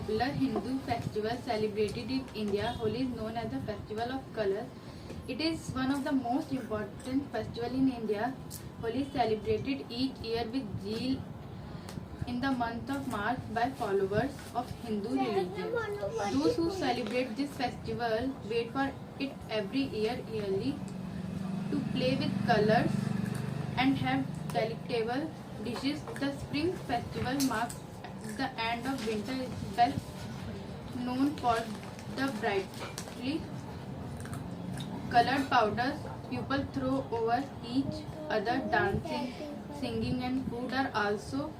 popular Hindu festival celebrated in India. Holi is known as the festival of colors. It is one of the most important festivals in India. Holi is celebrated each year with zeal in the month of March by followers of Hindu religion. Those who celebrate this festival wait for it every yearly to play with colors and have delectable dishes. The spring festival marks the end of winter. Is best known for the brightly colored powders people throw over each other. Dancing, singing and food are also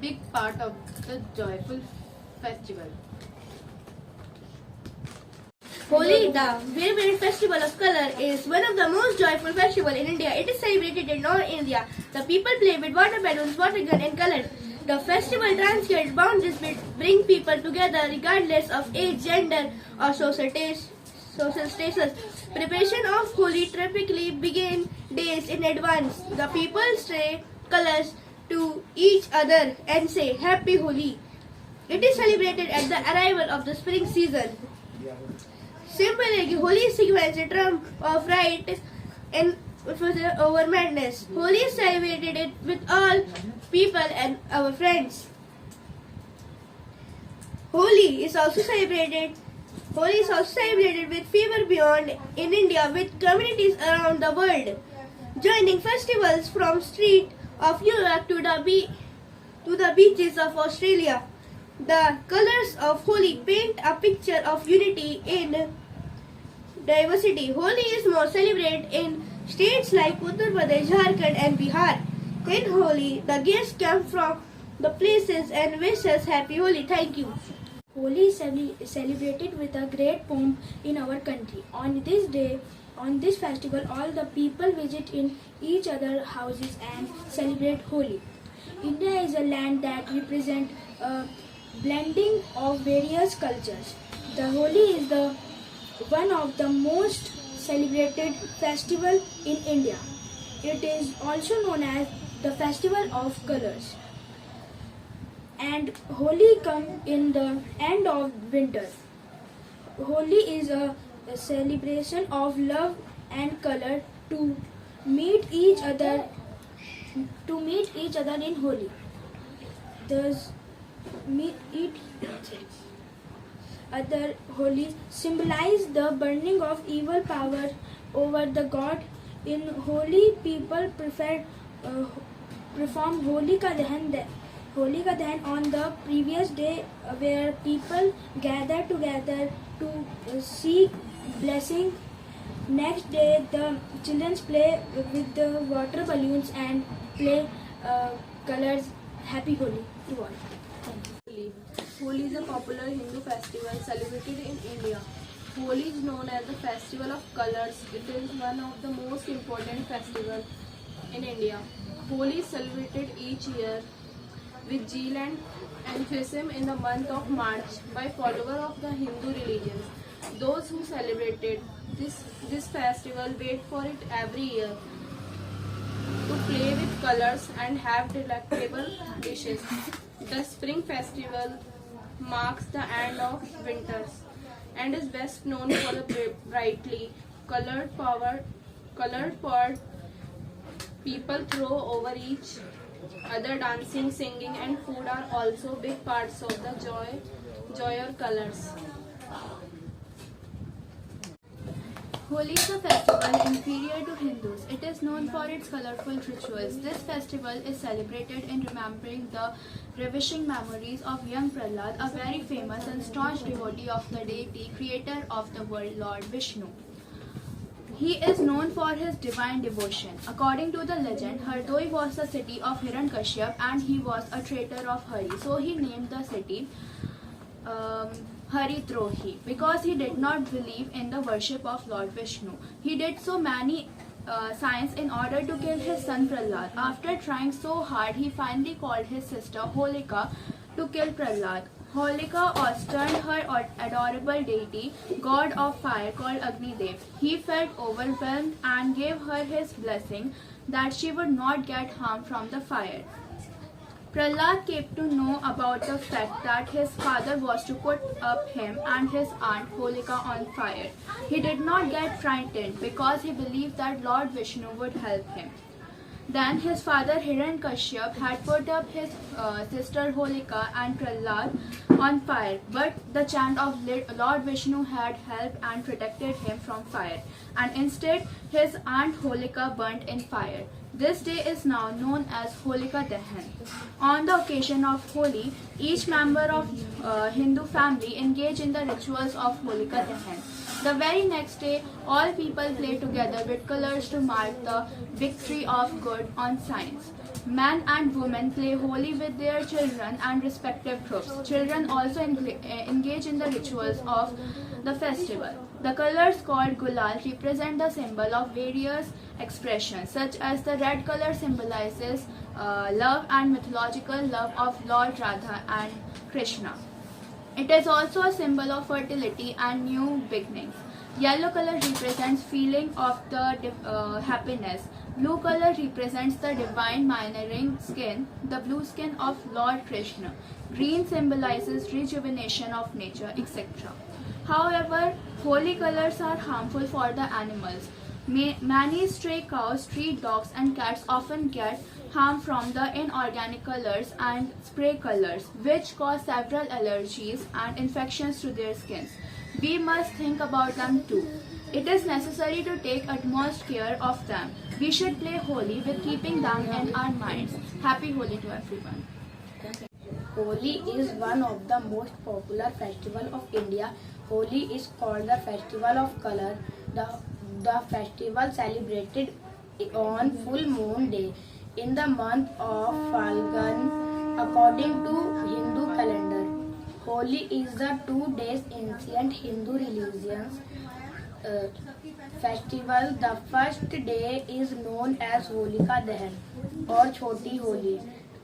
big part of the joyful festival. Holi, the vibrant festival of color, is one of the most joyful festivals in India. It is celebrated in all India. The people play with water balloons, water gun and color. The festival transcends boundaries, bring people together regardless of age, gender or social status. Preparation of Holi typically begin days in advance. The people spray colors to each other and say Happy Holi. It is celebrated at the arrival of the spring season. Similarly, Holi signifies a triumph of right and over madness. Holi is celebrated with all people and our friends. Holi is also celebrated with Fever Beyond in India with communities around the world, joining festivals from streets of Europe to the beaches of Australia. The colors of Holi paint a picture of unity in diversity. Holi is more celebrated in states like Uttar Pradesh, Jharkhand and Bihar. In Holi, the guests come from the places and wish us Happy Holi. Thank you. Holi is celebrated with a great pomp in our country. On this festival, all the people visit in each other's houses and celebrate Holi. India is a land that represents a blending of various cultures. The Holi is one of the most celebrated festival in India. It is also known as the Festival of Colors. And Holi comes in the end of winter. Holi is a celebration of love and color to meet each other in Holi. Thus, other Holi symbolize the burning of evil power over the god. In Holi, people perform Holika Dahan on the previous day, where people gather together to seek blessing. Next day, the children play with the water balloons and play colors. Happy Holi to all. Thank you. Holi is a popular Hindu festival celebrated in India. Holi is known as the Festival of Colors. It is one of the most important festivals in India. Holi is celebrated each year with zeal and enthusiasm in the month of March by followers of the Hindu religion. Those who celebrated this festival wait for it every year to play with colors and have delectable dishes. The spring festival marks the end of winter and is best known for the brightly colored powder people throw over each other. Dancing, singing and food are also big parts of the joy or colors. Holi is a festival inferior to Hindus. It is known for its colorful rituals. This festival is celebrated in remembering the ravishing memories of young Prahlad, a very famous and staunch devotee of the deity, creator of the world, Lord Vishnu. He is known for his divine devotion. According to the legend, Hardoi was the city of Hiranyakashipu and he was a traitor of Hari. So he named the city Haridrohi because he did not believe in the worship of Lord Vishnu. He did so many signs in order to kill his son Prahlad. After trying so hard, he finally called his sister Holika to kill Prahlad. Holika austered her adorable deity, god of fire called Agnidev. He felt overwhelmed and gave her his blessing that she would not get harm from the fire. Prahlad came to know about the fact that his father was to put up him and his aunt Holika on fire. He did not get frightened because he believed that Lord Vishnu would help him. Then his father Hiranyakashyap had put up his sister Holika and Prahlad on fire, but the chant of Lord Vishnu had helped and protected him from fire, and instead his aunt Holika burnt in fire. This day is now known as Holika Dahan. On the occasion of Holi, each member of Hindu family engage in the rituals of Holika Dahan. The very next day, all people play together with colors to mark the victory of good on science. Men and women play Holi with their children and respective groups. Children also engage in the rituals of the festival. The colors called Gulal represent the symbol of various expressions, such as the red color symbolizes love and mythological love of Lord Radha and Krishna. It is also a symbol of fertility and new beginnings. Yellow color represents feeling of the happiness. Blue color represents the divine mirroring skin, the blue skin of Lord Krishna. Green symbolizes rejuvenation of nature, etc. However, holy colors are harmful for the animals. Many stray cows, street dogs and cats often get harm from the inorganic colors and spray colors, which cause several allergies and infections to their skins. We must think about them too. It is necessary to take utmost care of them. We should play Holi with keeping them in our minds. Happy Holi to everyone. Holi is one of the most popular festivals of India. Holi is called the Festival of Color. The festival celebrated on full moon day in the month of Falgun according to Hindu calendar. Holi is the 2 days ancient Hindu religion's festival. The first day is known as Holika Dahan or Choti Holi.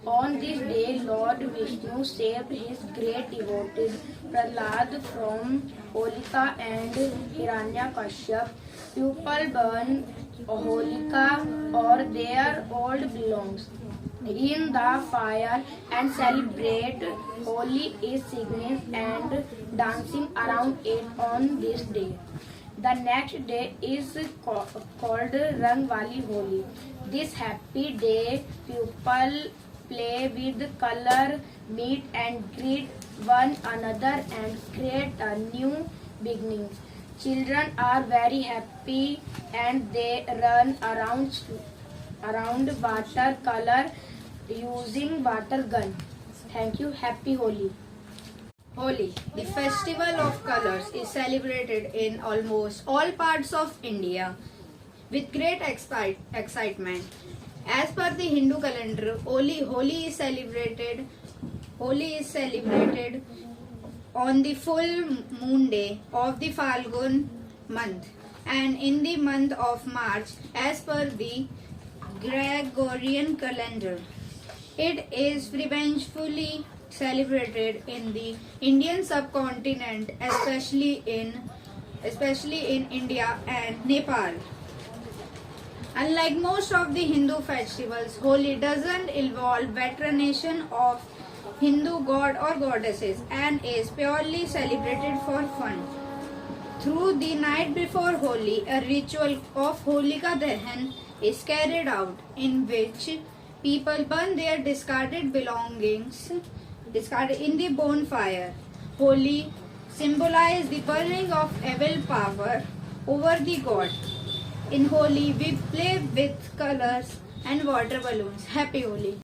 On this day, Lord Vishnu saved his great devotee Prahlad from Holika and Hiranyakashyap. People burn Holika or their old belongings in the fire and celebrate. Holi is singing and dancing around it on this day. The next day is called Rangwali Holi. This happy day, people play with color, meet and greet one another and create a new beginning. Children are very happy and they run around watercolor using water gun. Thank you. Happy Holi. Holi, the festival of colors, is celebrated in almost all parts of India with great excitement. As per the Hindu calendar, Holi is celebrated on the full moon day of the Falgun month and in the month of March as per the Gregorian calendar. It is revengefully celebrated in the Indian subcontinent, especially in India and Nepal. Unlike most of the Hindu festivals, Holi doesn't involve veneration of Hindu god or goddesses and is purely celebrated for fun. Through the night before Holi, a ritual of Holika Dahan is carried out in which people burn their discarded belongings in the bonfire. Holi symbolizes the burning of evil power over the god. In Holi, we play with colors and water balloons. Happy Holi.